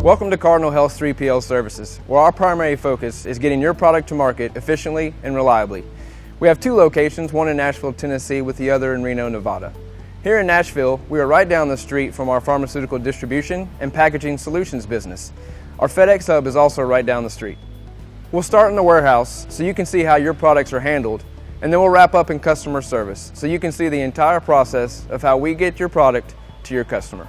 Welcome to Cardinal Health 3PL Services, where our primary focus is getting your product to market efficiently and reliably. We have two locations, one in Nashville, Tennessee, with the other in Reno, Nevada. Here in Nashville, we are right down the street from our pharmaceutical distribution and packaging solutions business. Our FedEx hub is also right down the street. We'll start in the warehouse so you can see how your products are handled, and then we'll wrap up in customer service so you can see the entire process of how we get your product to your customer.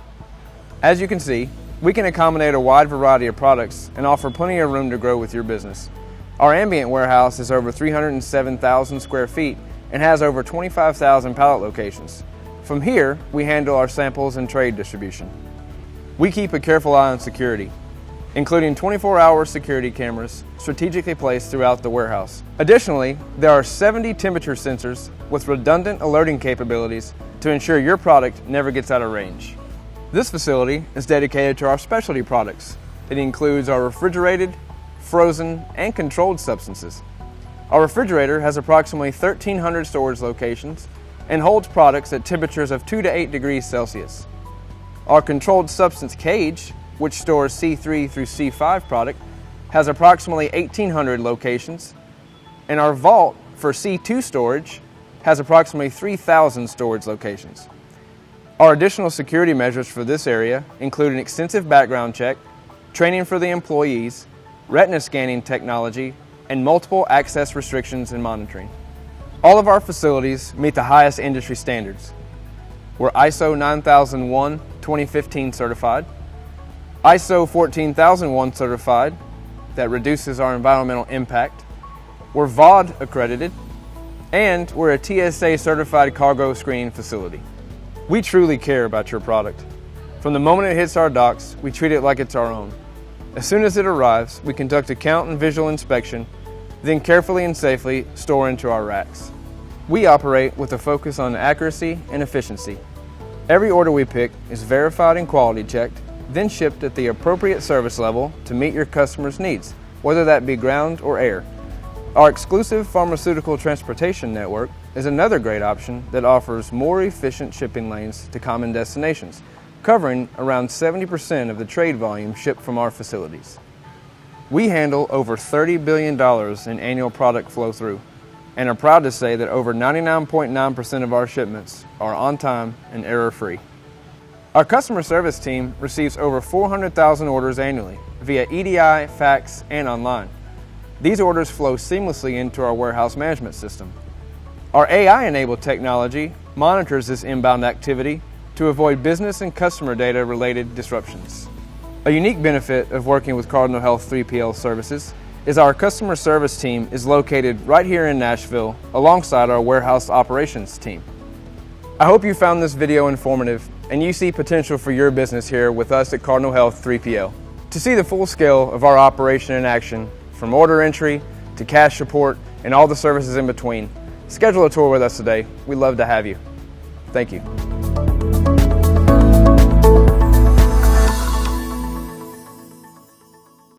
As you can see, we can accommodate a wide variety of products and offer plenty of room to grow with your business. Our Ambient Warehouse is over 307,000 square feet and has over 25,000 pallet locations. From here, we handle our samples and trade distribution. We keep a careful eye on security, including 24-hour security cameras strategically placed throughout the warehouse. Additionally, there are 70 temperature sensors with redundant alerting capabilities to ensure your product never gets out of range. This facility is dedicated to our specialty products. It includes our refrigerated, frozen, and controlled substances. Our refrigerator has approximately 1,300 storage locations and holds products at temperatures of 2 to 8 degrees Celsius. Our controlled substance cage, which stores C3 through C5 product, has approximately 1,800 locations, and our vault for C2 storage has approximately 3,000 storage locations. Our additional security measures for this area include an extensive background check, training for the employees, retina scanning technology, and multiple access restrictions and monitoring. All of our facilities meet the highest industry standards. We're ISO 9001:2015 certified, ISO 14001 certified, that reduces our environmental impact. We're VAUD accredited, and we're a TSA certified cargo screening facility. We truly care about your product. From the moment it hits our docks, we treat it like it's our own. As soon as it arrives, we conduct a count and visual inspection, then carefully and safely store into our racks. We operate with a focus on accuracy and efficiency. Every order we pick is verified and quality checked, then shipped at the appropriate service level to meet your customers' needs, whether that be ground or air. Our exclusive pharmaceutical transportation network is another great option that offers more efficient shipping lanes to common destinations, covering around 70% of the trade volume shipped from our facilities. We handle over $30 billion in annual product flow through, and are proud to say that over 99.9% of our shipments are on time and error-free. Our customer service team receives over 400,000 orders annually via EDI, fax, and online. These orders flow seamlessly into our warehouse management system. Our AI-enabled technology monitors this inbound activity to avoid business and customer data-related disruptions. A unique benefit of working with Cardinal Health 3PL Services is our customer service team is located right here in Nashville alongside our warehouse operations team. I hope you found this video informative and you see potential for your business here with us at Cardinal Health 3PL. To see the full scale of our operation in action, from order entry to cash support and all the services in between, schedule a tour with us today. We'd love to have you. Thank you.